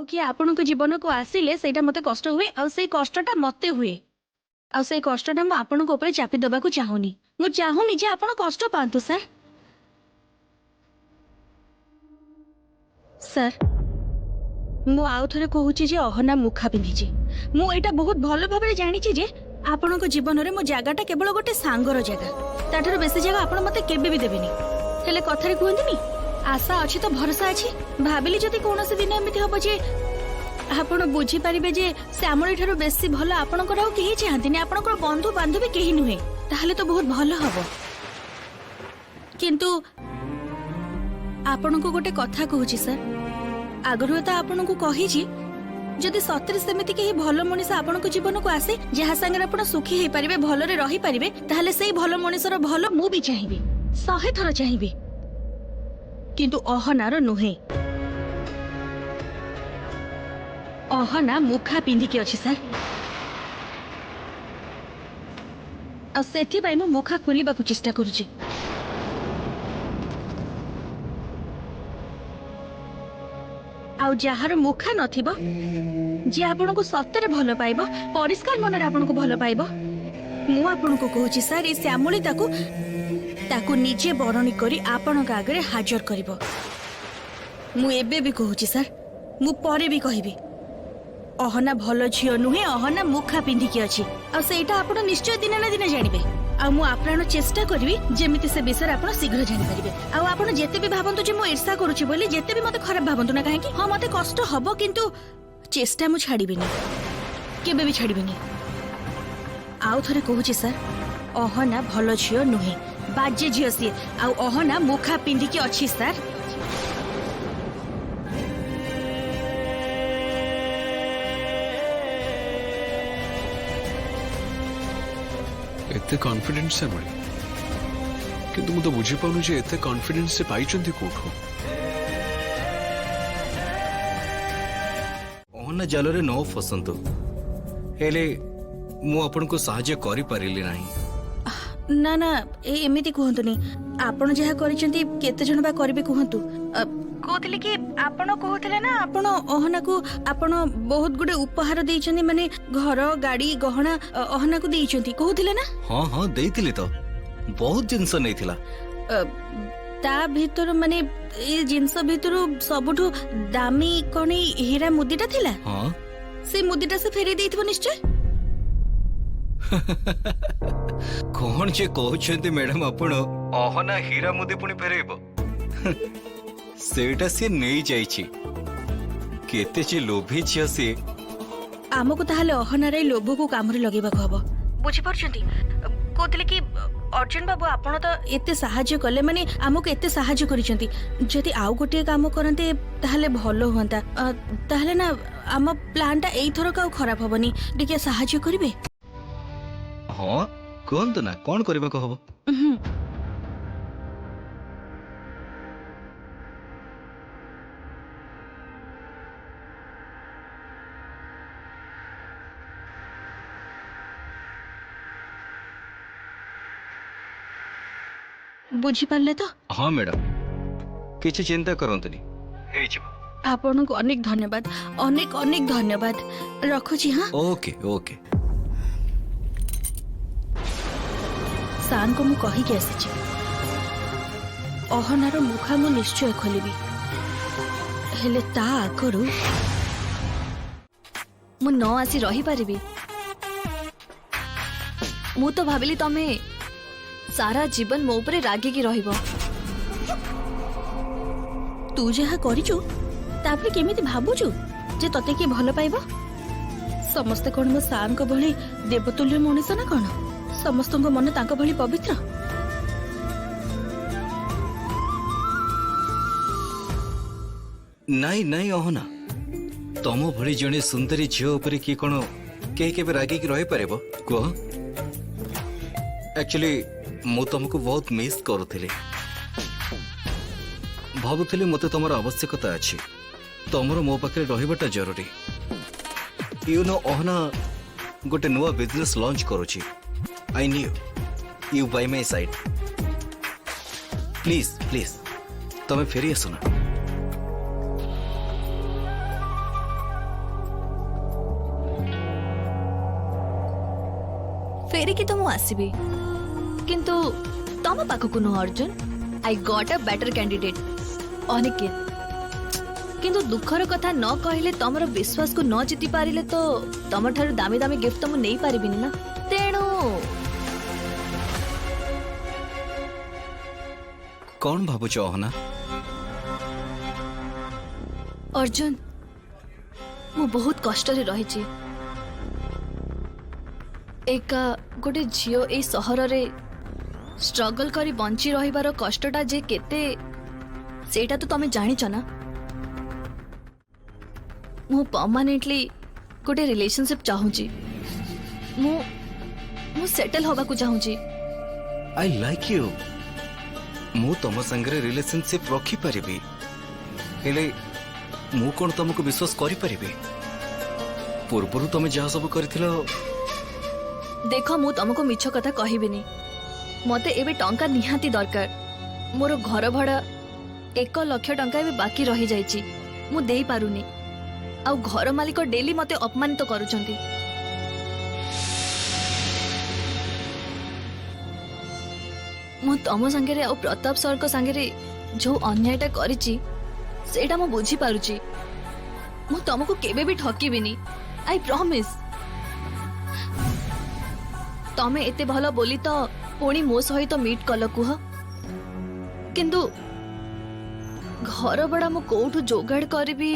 कि आपण को जीवन को आसिले सेटा मते कष्ट हुए आ से कष्टटा मते हुए आ से कष्टटा म आपण को ऊपर चापी दबा को चाहूनी मु चाहूनी जे आपण कष्ट पांतु सर सर मु आउ थरे कहूची जे अहना मुखा पिंधिची मु एटा बहुत भलो भाबरे जानिची जे आपण को जीवन रे मो जगाटा केवल गोटे सांगर जगह ताठर बेसी जगह आपण मते केबे भी देबेनी हेले कथारे कहंदिनी आशा अच्छी तो भरोसा अच्छी भाविली जदि कौन से दिन एमती हम जे आपण बुझी पारिबे जे श्यामली ठारो बेसी भलो आपणकर आउ केही चाहंतिनी आपणकर बंधु बांधवी केही नुहे ताहले तो बहुत भलो हबो किंतु आपण को गोटे कथा कहूची सर आगरु तो आपण को कहिची जदि सतरे सेमिति केही भलो मनीष आपण को जीवन को आसे जहा संगे आपण सुखी हे पारिबे भलो रे रही पारिबे ताहले सेही भलो मनीषर भलो मु भी चाहिबे 100 थर चाहिबे किंतु अहनार नुहे अहना मुखा पिंधिकी अच्छी सर आ मुखा खोलिबा को चेष्टा करूची आउ जहार मुखा नथिबो जे आपण को सत्य रे भलो पाइबो परिष्कार मन रे आपण को भलो पाइबो मु आपण को कहूची सर ए श्यामली ताकू निजे बरणी करी आपण का आगे हाजर करिबो मु एबे भी कहूची सर मु परे भी कहिबी अहना भलो झियो नुहे अहना मुखा पिंधिकी अछि आ सेटा आपण निश्चय दिन ना दिन जानिबे आ मु आप्राण चेष्टा करबी जेमिति से विषय आपण शीघ्र जानि परिबे आ आपण जेते भी भाबंतु जे मु ईर्षा करूची बोली जेते भी मते खराब भाबंतु ना काहे कि हां मते कष्ट हबो किंतु चेष्टा मु छाड़ीबिनी केबे भी छाड़ीबिनी आउ थरे कहूची सर अहना भलो झियो नुहे बाजे झियो सी आ अहना मुखा पिंधिकी अछि सर एते कॉन्फिडेंस से मिली किंतु मु तो बुझी पाउनु जे एते कॉन्फिडेंस से पाइचंती कोठो ओहना जाल रे नो फसंतो हेले मु आपन को सहाय्य करि परिली नाही ना ना एमिति कहंतुनी आपण जहा करिसंती केते जण बा करबे कहंतु कहतले कि आपण कहतले ना आपण अहना को आपण बहुत गुडे उपहार देइछनी माने घर गाड़ी गहना अहना को देइछंती कहतले ना हां हां देइतिले तो बहुत जिंस नैथिला ता भीतर माने ए जिंस भीतर सबठु दामी कोनी हीरा मुदीटा थिला हां से मुदीटा से फेरी देइथबो निश्चय कौन जे कहउछंती मैडम आपण अहना हीरा मुदी पुनी फेरेबो सेटा से नहीं जाइछि केते जे लोभी छिया से आमको ताहले अहना रे लोभ को काम रे लगेबा को हबो बुझी परछंती कहतले कि अर्जुन बाबू आपण तो एते सहाय्य कले माने आमको एते सहाय्य करिसंती जदि आउ गोटे काम करंते ताहले भलो होंता ताहले ना आम प्लान टा एई थरो का खराब होबनी टिके सहाय्य करिवे हां कोन तो ना कोन करबा को हबो बुझी पारले तो हाँ मैडम किसी चिंता करंतनी हे जिवो आपन को अनेक धन्यवाद अनेक अनेक धन्यवाद रखुची हां ओके ओके सान को मु कहि के आसी अहनार मुखा मु निश्चय खोलिबी हेले ता आगरु मु न आसी रही पारिबी मु तो भाबिली तमे सारा जीवन मो ऊपर रागी की रहिबो तू जहा करिचु तापरे केमिति भाबुचु जे तते के भलो पाइबो समस्त कोन मो सान को भली देवतुल्य मनुष्य ना कोन समस्त को मन तांको भली पवित्र नहीं नहीं अहना तमो भली जणे सुंदरी झियो ऊपर की कोन के केबे रागी की रहि पारेबो को एक्चुअली मु तुमको बहुत मिस करुथिली भाबुथिली मते तुमर आवश्यकता अछि तुमर मो पाखे रहिबाटा जरूरी यू नो अहना गोटे नुआ बिजनेस लॉन्च करूची I knew you by my side please please तमे फेरी आसो ना फेरिकी तो मु आसीबी किंतु तम पाखकु नुह Arjun I got a better candidate Aniket किंतु दुखर कथा न कहले तमर विश्वास को न जीति पारिले तो तम ठारू दामी दामी गिफ्ट तो मु नहीं पारिबिनी ना तेणु कौन भावुच अहना अर्जुन मु बहुत कष्ट रे रहिछि एका गोटे झियो ए सहर रे स्ट्रगल करी बंची रहिबार कष्टटा जे केते सेटा तो तमे जानिछ ना मु परमानेंटली गोटे रिलेशनशिप चाहूची मु मु सेटल होबा को चाहूची आई लाइक यू मु तुम संगे रिलेशनशिप रखी परिबी हेले मु कोन तुमको विश्वास करि परिबी पूर्वरु तुम जहा सब करथिलो देख मु तुमको मिछ कथा कहबिनी मते एबे टंका निहाती दरकार मोर घर भड़ा 1 लाख टंका एबे बाकी रही जाइची मु देई पारुनी आ घर मालिक डेली मते अपमानित करूचंती मु तम संगे आ प्रताप सर को संगे जो अन्यायटा करिची सेटा मु बुझी पारुची मु तुमको केबे भी ठकीबिनी आई प्रॉमिस तमे एते भलो बोली तो पुणी मो सहित मीट कल कुह किंतु घर बड़ा मु कोठु जोगाड़ करबी